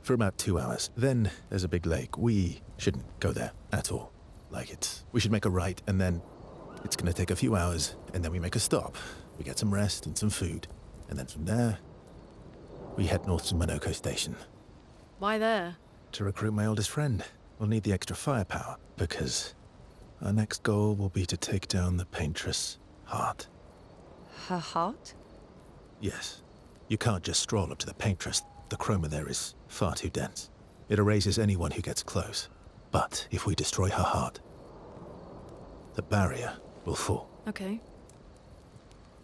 for about 2 hours. Then there's a big lake. We shouldn't go there at all. We should make a right, and then it's gonna take a few hours, and then we make a stop. We get some rest and some food, and then from there, we head north to Minoko Station. Why there? To recruit my oldest friend. We'll need the extra firepower, because our next goal will be to take down the paintress' heart. Her heart? Yes. You can't just stroll up to the paintress. The chroma there is far too dense. It erases anyone who gets close. But if we destroy her heart, the barrier will fall. Okay.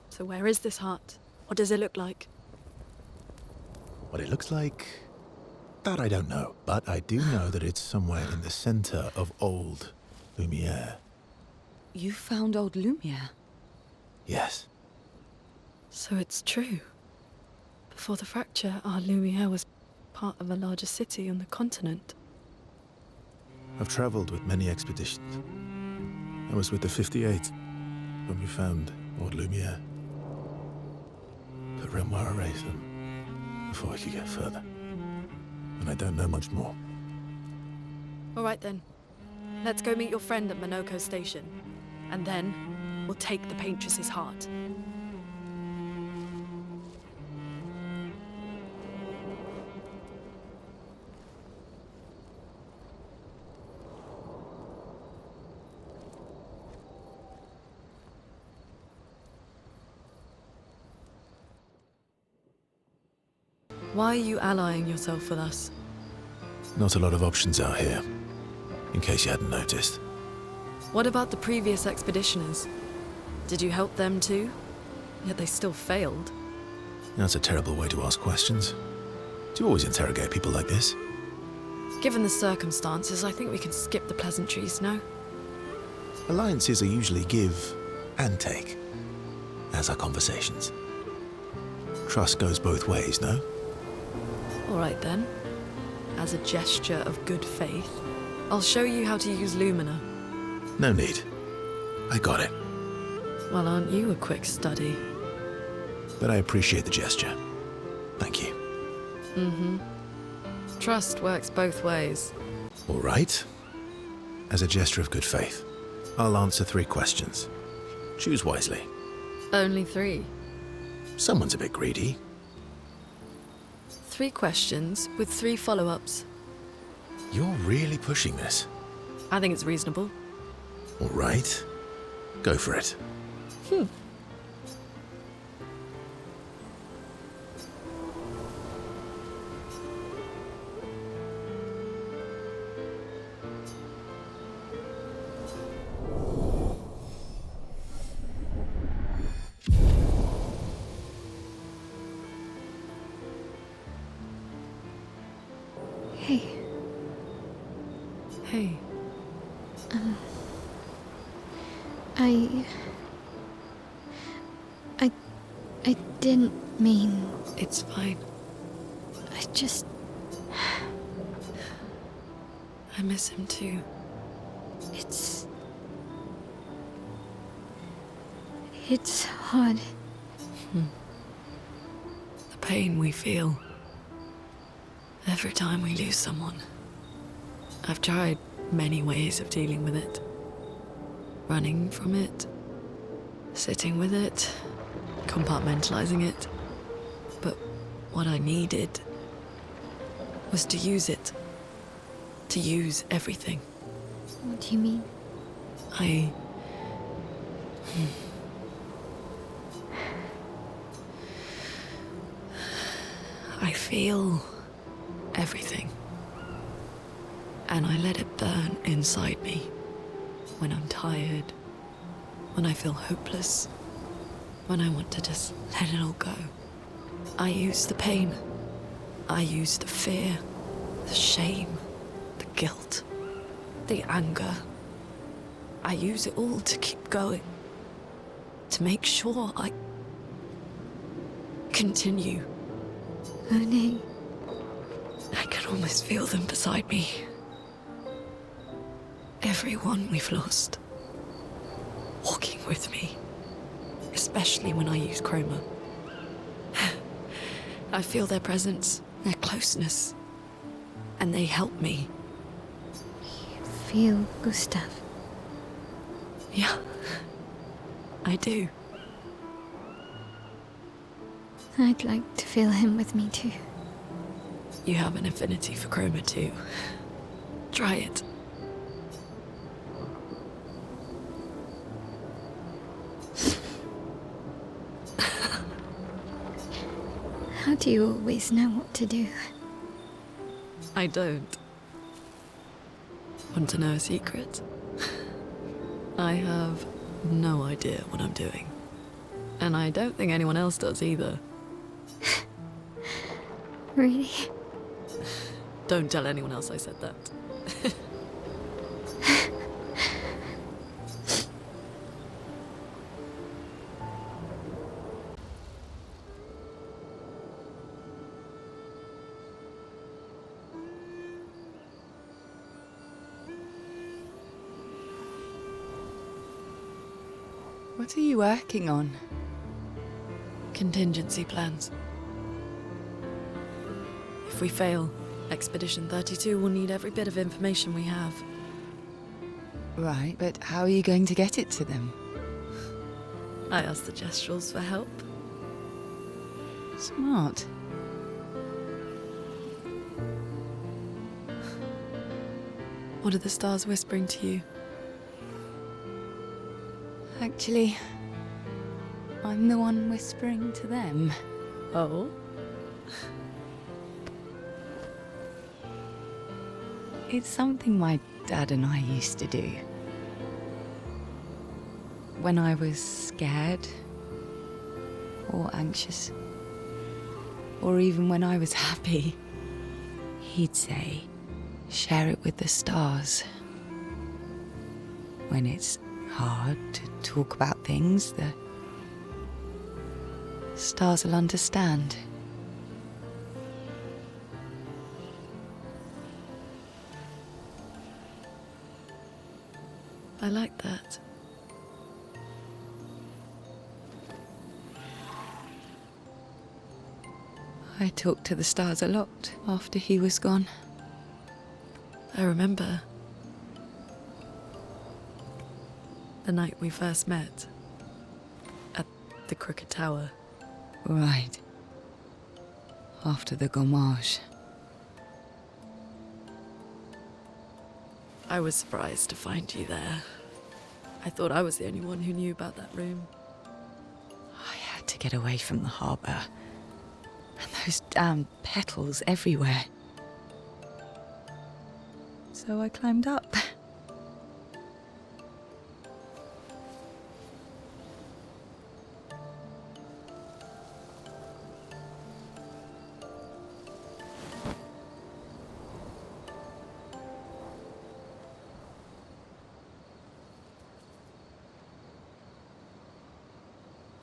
So where is this heart? What does it look like? What it looks like, that I don't know. But I do know that it's somewhere in the center of old Lumiere. You found old Lumiere? Yes. So it's true. Before the fracture, our Lumiere was part of a larger city on the continent. I've traveled with many expeditions. I was with the 58 when we found old Lumiere. But Renoir erased them before we could get further. And I don't know much more. All right then. Let's go meet your friend at Minoko Station. And then, we'll take the paintress's heart. Why are you allying yourself with us? Not a lot of options out here, in case you hadn't noticed. What about the previous expeditioners? Did you help them too? Yet they still failed. That's a terrible way to ask questions. Do you always interrogate people like this? Given the circumstances, I think we can skip the pleasantries, no? Alliances are usually give and take, as are conversations. Trust goes both ways, no? All right then. As a gesture of good faith, I'll show you how to use Lumina. No need. I got it. Well, aren't you a quick study? But I appreciate the gesture. Thank you. Mm-hmm. Trust works both ways. All right. As a gesture of good faith, I'll answer 3 questions. Choose wisely. Only 3. Someone's a bit greedy. 3 questions with 3 follow-ups. You're really pushing this. I think it's reasonable. All right. Go for it. Hey. Hey. I didn't mean... It's fine. I miss him too. It's hard. The pain we feel every time we lose someone. I've tried many ways of dealing with it. Running from it, sitting with it, compartmentalizing it. But what I needed was to use it. To use everything. What do you mean? I feel everything. And I let it burn inside me. When I'm tired, when I feel hopeless, when I want to just let it all go. I use the pain. I use the fear, the shame, the guilt, the anger. I use it all to keep going. To make sure I continue. Monet. I can almost feel them beside me. Everyone we've lost. Walking with me. Especially when I use chroma. I feel their presence, their closeness. And they help me. You feel Gustav. Yeah, I do. I'd like to feel him with me too. You have an affinity for Chroma too. Try it. How do you always know what to do? I don't. Want to know a secret? I have no idea what I'm doing. And I don't think anyone else does either. Really? Don't tell anyone else I said that. What are you working on? Contingency plans. If we fail, Expedition 32 will need every bit of information we have. Right, but how are you going to get it to them? I asked the Gestrals for help. Smart. What are the stars whispering to you? Actually, I'm the one whispering to them. Oh? It's something my dad and I used to do. When I was scared, or anxious, or even when I was happy, he'd say, share it with the stars. When it's hard to talk about things, the stars will understand. I like that. I talked to the stars a lot after he was gone. I remember the night we first met at the Crooked Tower. Right. After the gommage. I was surprised to find you there. I thought I was the only one who knew about that room. I had to get away from the harbour. And those damn petals everywhere. So I climbed up.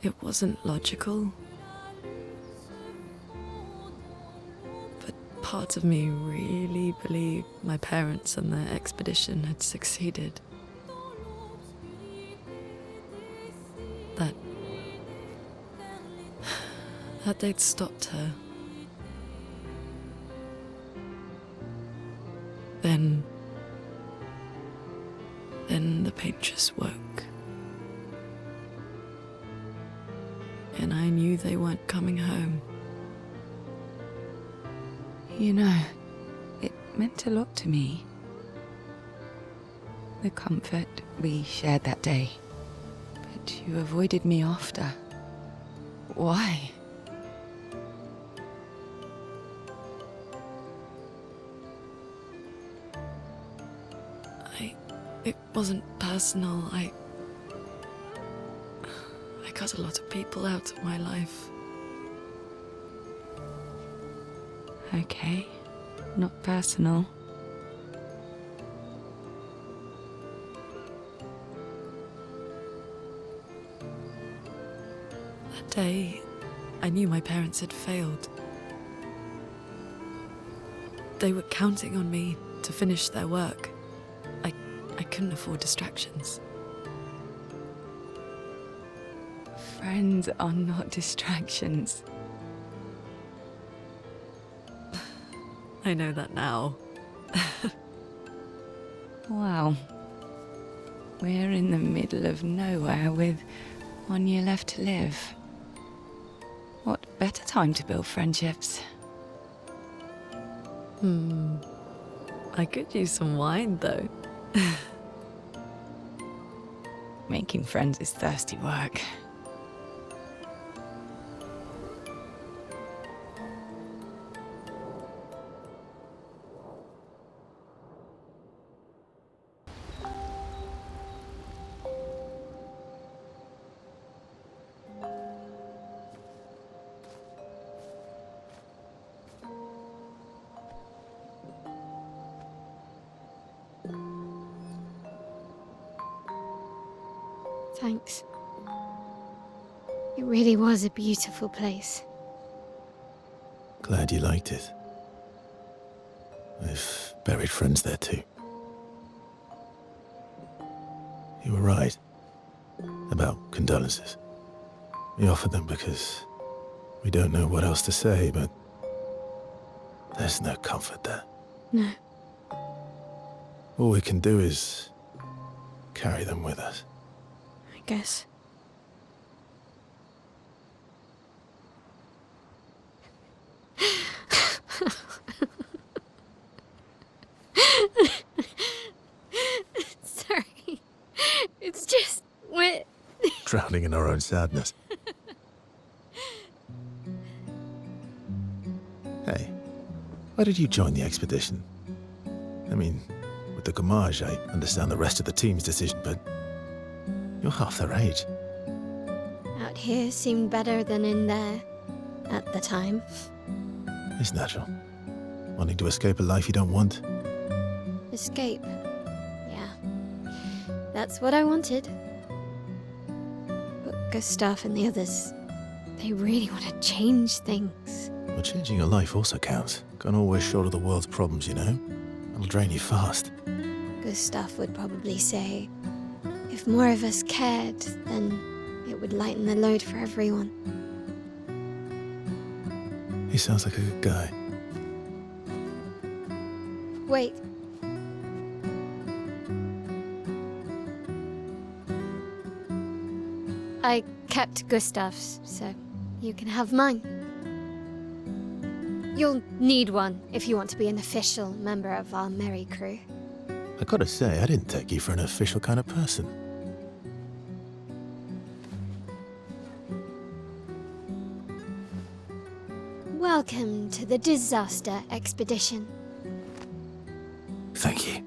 It wasn't logical. But parts of me really believed my parents and their expedition had succeeded. That they'd stopped her. Then the paintress woke. And I knew they weren't coming home. You know, it meant a lot to me. The comfort we shared that day. But you avoided me after. Why? It wasn't personal. I cut a lot of people out of my life. Okay, not personal. That day, I knew my parents had failed. They were counting on me to finish their work. I couldn't afford distractions. Friends are not distractions. I know that now. Wow. We're in the middle of nowhere with 1 year left to live. What better time to build friendships? I could use some wine, though. Making friends is thirsty work. Thanks. It really was a beautiful place. Glad you liked it. I've buried friends there too. You were right about condolences. We offered them because we don't know what else to say, but there's no comfort there. No. All we can do is carry them with us. I guess. Sorry. It's just wet. Drowning in our own sadness. Hey, why did you join the expedition? I mean, with the Gommage, I understand the rest of the team's decision, but you're half their age. Out here seemed better than in there at the time. It's natural. Wanting to escape a life you don't want. Escape. Yeah. That's what I wanted. But Gustav and the others, they really want to change things. Well, changing your life also counts. Can't always shoulder the world's problems, you know? It'll drain you fast. Gustav would probably say, if more of us cared, then it would lighten the load for everyone. He sounds like a good guy. Wait. I kept Gustav's, so you can have mine. You'll need one if you want to be an official member of our merry crew. I gotta say, I didn't take you for an official kind of person. Welcome to the disaster expedition. Thank you.